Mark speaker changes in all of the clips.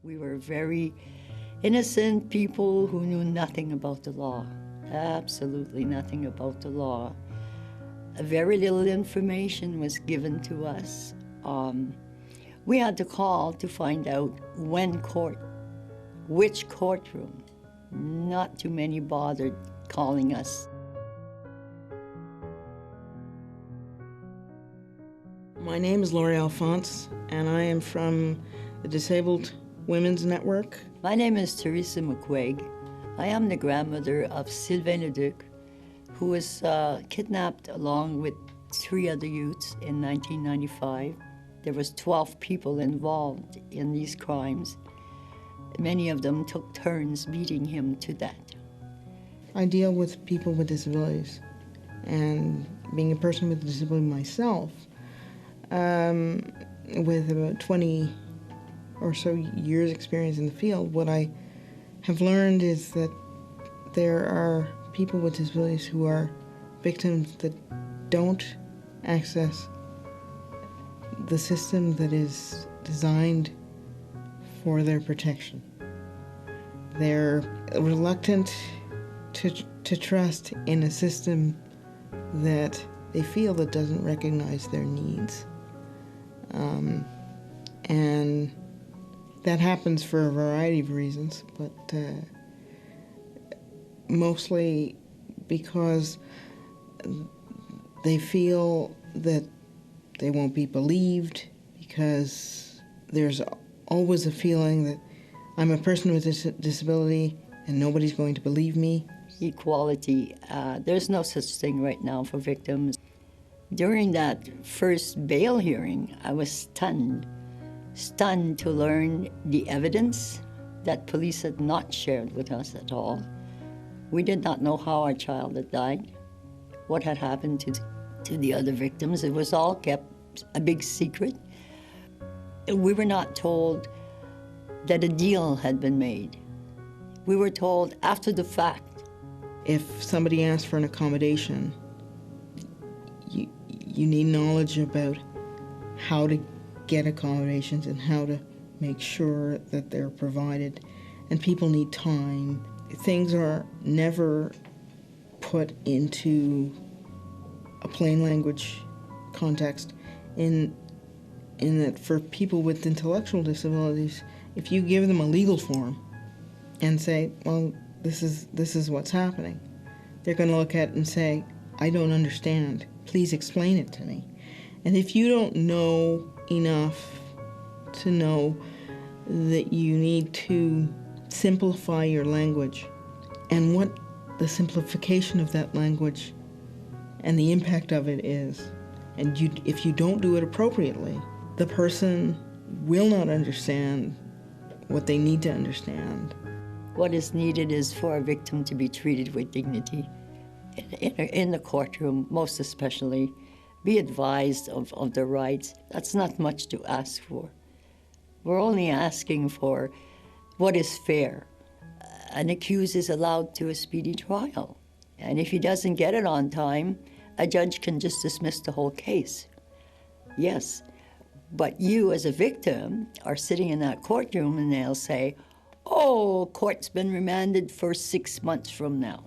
Speaker 1: We were very innocent people who knew nothing about the law, absolutely nothing about the law. Very little information was given to us. We had to call to find out when court, which courtroom. Not too many bothered calling us.
Speaker 2: My name is Laurie Alphonse, and I am from the Disabled Women's Network.
Speaker 1: My name is Teresa McQuaig. I am the grandmother of Sylvain Leduc, who was kidnapped along with 3 other youths in 1995. There was 12 people involved in these crimes. Many of them took turns beating him to death.
Speaker 2: I deal with people with disabilities, and being a person with a disability myself, with about 20 or so years experience in the field, what I have learned is that there are people with disabilities who are victims that don't access the system that is designed for their protection. They're reluctant to trust in a system that they feel that doesn't recognize their needs. And that happens for a variety of reasons, but mostly because they feel that they won't be believed, because there's always a feeling that I'm a person with a disability and nobody's going to believe me.
Speaker 1: Equality, there's no such thing right now for victims. During that first bail hearing, I was stunned to learn the evidence that police had not shared with us at all. We did not know how our child had died, what had happened to the other victims. It was all kept a big secret. We were not told that a deal had been made. We were told after the fact.
Speaker 2: If somebody asks for an accommodation, you need knowledge about how to get accommodations and how to make sure that they're provided, and people need time. Things are never put into a plain language context in that for people with intellectual disabilities, if you give them a legal form and say, well, this is what's happening, they're going to look at it and say, I don't understand. Please explain it to me. And if you don't know enough to know that you need to simplify your language and what the simplification of that language and the impact of it is, and if you don't do it appropriately, the person will not understand what they need to understand.
Speaker 1: What is needed is for a victim to be treated with dignity in the courtroom, most especially. Be advised of their rights. That's not much to ask for. We're only asking for what is fair. An accused is allowed to a speedy trial. And if he doesn't get it on time, a judge can just dismiss the whole case. Yes, but you as a victim are sitting in that courtroom and they'll say, oh, court's been remanded for 6 months from now.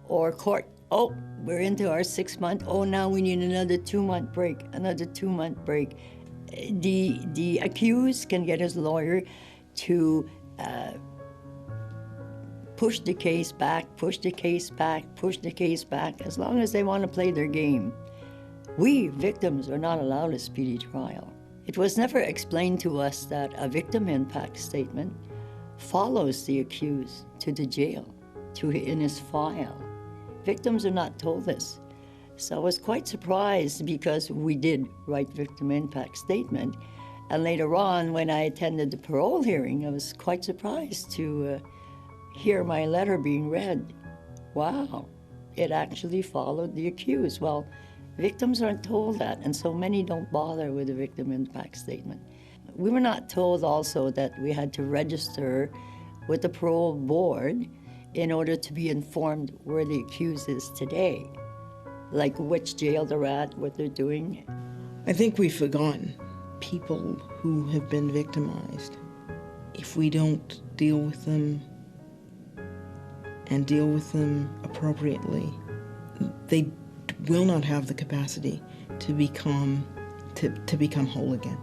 Speaker 1: Or court, oh, we're into our 6 month, oh, now we need another 2-month break, another 2-month break. The accused can get his lawyer to push the case back, as long as they want to play their game. We, victims, are not allowed a speedy trial. It was never explained to us that a victim impact statement follows the accused to the jail, in his file. Victims are not told this. So I was quite surprised, because we did write victim impact statement. And later on, when I attended the parole hearing, I was quite surprised to hear my letter being read. Wow, it actually followed the accused. Well, victims aren't told that, and so many don't bother with a victim impact statement. We were not told also that we had to register with the parole board in order to be informed where the accused is today, like which jail they're at, what they're doing.
Speaker 2: I think we've forgotten people who have been victimized if we don't deal with them and deal with them appropriately, they will not have the capacity to become whole again.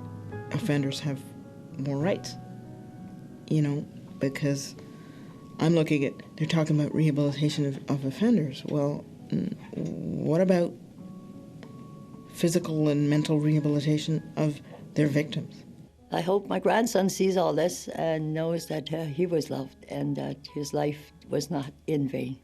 Speaker 2: Offenders have more rights, because I'm looking at, they're talking about rehabilitation of offenders. Well, what about physical and mental rehabilitation of their victims?
Speaker 1: I hope my grandson sees all this and knows that he was loved and that his life was not in vain.